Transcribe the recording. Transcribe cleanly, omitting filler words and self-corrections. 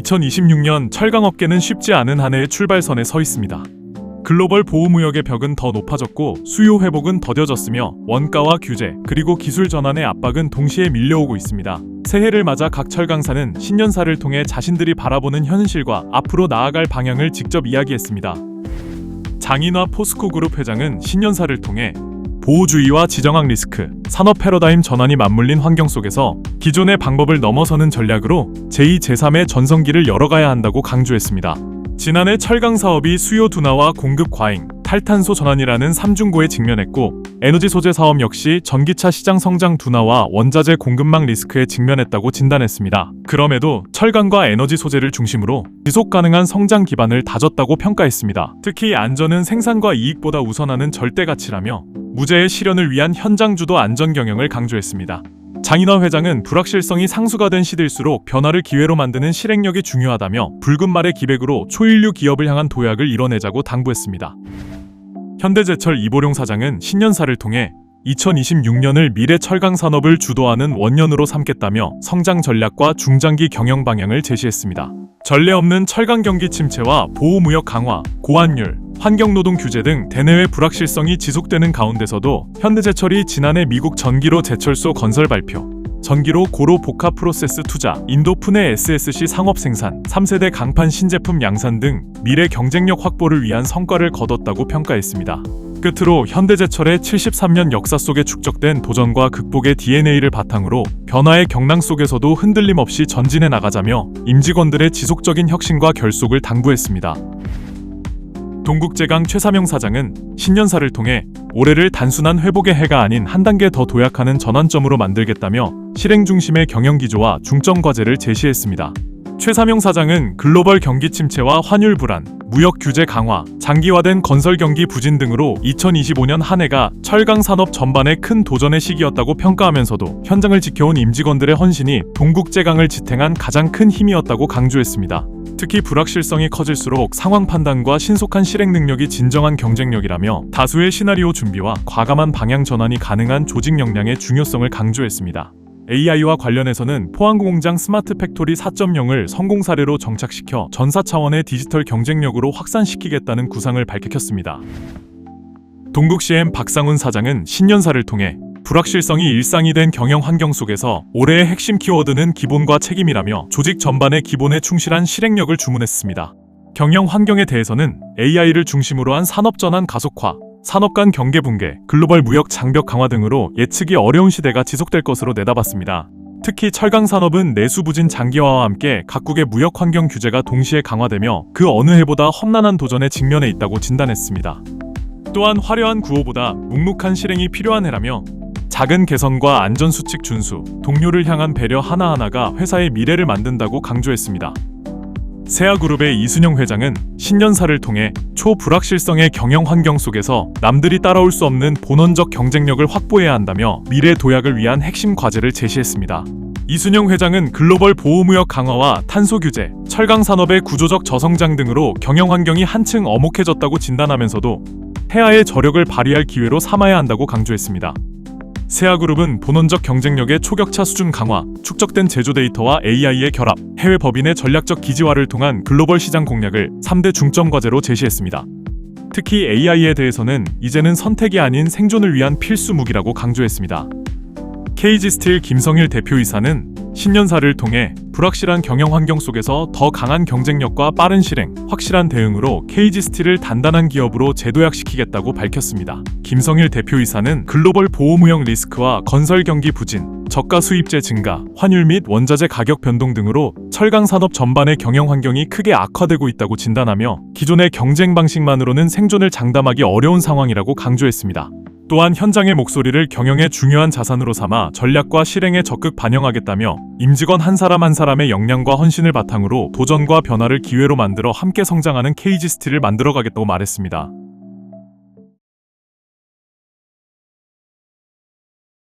2026년 철강업계는 쉽지 않은 한 해의 출발선에 서 있습니다. 글로벌 보호무역의 벽은 더 높아졌고 수요 회복은 더뎌졌으며 원가와 규제 그리고 기술 전환의 압박은 동시에 밀려오고 있습니다. 새해를 맞아 각 철강사는 신년사를 통해 자신들이 바라보는 현실과 앞으로 나아갈 방향을 직접 이야기했습니다. 장인화 포스코그룹 회장은 신년사를 통해 보호주의와 지정학 리스크, 산업 패러다임 전환이 맞물린 환경 속에서 기존의 방법을 넘어서는 전략으로 제2, 제3의 전성기를 열어가야 한다고 강조했습니다. 지난해 철강 사업이 수요 둔화와 공급 과잉, 탈탄소 전환이라는 삼중고에 직면했고 에너지 소재 사업 역시 전기차 시장 성장 둔화와 원자재 공급망 리스크에 직면했다고 진단했습니다. 그럼에도 철강과 에너지 소재를 중심으로 지속 가능한 성장 기반을 다졌다고 평가했습니다. 특히 안전은 생산과 이익보다 우선하는 절대 가치라며 무죄의 실현을 위한 현장 주도 안전 경영을 강조했습니다. 장인화 회장은 불확실성이 상수가 된 시대일수록 변화를 기회로 만드는 실행력이 중요하다며 붉은 말의 기백으로 초인류 기업을 향한 도약을 이뤄내자고 당부했습니다. 현대제철 이보룡 사장은 신년사를 통해 2026년을 미래 철강 산업을 주도하는 원년으로 삼겠다며 성장 전략과 중장기 경영 방향을 제시했습니다. 전례 없는 철강 경기 침체와 보호무역 강화, 고환율, 환경노동 규제 등 대내외 불확실성이 지속되는 가운데서도 현대제철이 지난해 미국 전기로 제철소 건설 발표, 전기로 고로 복합 프로세스 투자, 인도 푸네 SSC 상업 생산, 3세대 강판 신제품 양산 등 미래 경쟁력 확보를 위한 성과를 거뒀다고 평가했습니다. 끝으로 현대제철의 73년 역사 속에 축적된 도전과 극복의 DNA를 바탕으로 변화의 경랑 속에서도 흔들림 없이 전진해 나가자며 임직원들의 지속적인 혁신과 결속을 당부했습니다. 동국제강 최삼영 사장은 신년사를 통해 올해를 단순한 회복의 해가 아닌 한 단계 더 도약하는 전환점으로 만들겠다며 실행 중심의 경영 기조와 중점 과제를 제시했습니다. 최삼영 사장은 글로벌 경기 침체와 환율 불안, 무역 규제 강화, 장기화된 건설 경기 부진 등으로 2025년 한 해가 철강 산업 전반의 큰 도전의 시기였다고 평가하면서도 현장을 지켜온 임직원들의 헌신이 동국제강을 지탱한 가장 큰 힘이었다고 강조했습니다. 특히 불확실성이 커질수록 상황 판단과 신속한 실행 능력이 진정한 경쟁력이라며 다수의 시나리오 준비와 과감한 방향 전환이 가능한 조직 역량의 중요성을 강조했습니다. AI와 관련해서는 포항공장 스마트 팩토리 4.0을 성공 사례로 정착시켜 전사 차원의 디지털 경쟁력으로 확산시키겠다는 구상을 밝혔습니다. 동국CM 박상훈 사장은 신년사를 통해 불확실성이 일상이 된 경영 환경 속에서 올해의 핵심 키워드는 기본과 책임이라며 조직 전반의 기본에 충실한 실행력을 주문했습니다. 경영 환경에 대해서는 AI를 중심으로 한 산업 전환 가속화, 산업 간 경계 붕괴, 글로벌 무역 장벽 강화 등으로 예측이 어려운 시대가 지속될 것으로 내다봤습니다. 특히 철강 산업은 내수 부진 장기화와 함께 각국의 무역 환경 규제가 동시에 강화되며 그 어느 해보다 험난한 도전에 직면해 있다고 진단했습니다. 또한 화려한 구호보다 묵묵한 실행이 필요한 해라며 작은 개선과 안전수칙 준수, 동료를 향한 배려 하나하나가 회사의 미래를 만든다고 강조했습니다. 세아그룹의 이순영 회장은 신년사를 통해 초불확실성의 경영 환경 속에서 남들이 따라올 수 없는 본원적 경쟁력을 확보해야 한다며 미래 도약을 위한 핵심 과제를 제시했습니다. 이순영 회장은 글로벌 보호무역 강화와 탄소 규제, 철강 산업의 구조적 저성장 등으로 경영 환경이 한층 엄혹해졌다고 진단하면서도 해야의 저력을 발휘할 기회로 삼아야 한다고 강조했습니다. 세아그룹은 본원적 경쟁력의 초격차 수준 강화, 축적된 제조 데이터와 AI의 결합, 해외 법인의 전략적 기지화를 통한 글로벌 시장 공략을 3대 중점 과제로 제시했습니다. 특히 AI에 대해서는 이제는 선택이 아닌 생존을 위한 필수 무기라고 강조했습니다. KG스틸 김성일 대표이사는 신년사를 통해 불확실한 경영 환경 속에서 더 강한 경쟁력과 빠른 실행, 확실한 대응으로 KG스틸을 단단한 기업으로 재도약시키겠다고 밝혔습니다. 김성일 대표이사는 글로벌 보호무역 리스크와 건설 경기 부진, 저가 수입재 증가, 환율 및 원자재 가격 변동 등으로 철강 산업 전반의 경영 환경이 크게 악화되고 있다고 진단하며 기존의 경쟁 방식만으로는 생존을 장담하기 어려운 상황이라고 강조했습니다. 또한 현장의 목소리를 경영의 중요한 자산으로 삼아 전략과 실행에 적극 반영하겠다며 임직원 한 사람 한 사람의 역량과 헌신을 바탕으로 도전과 변화를 기회로 만들어 함께 성장하는 KG스틸을 만들어가겠다고 말했습니다.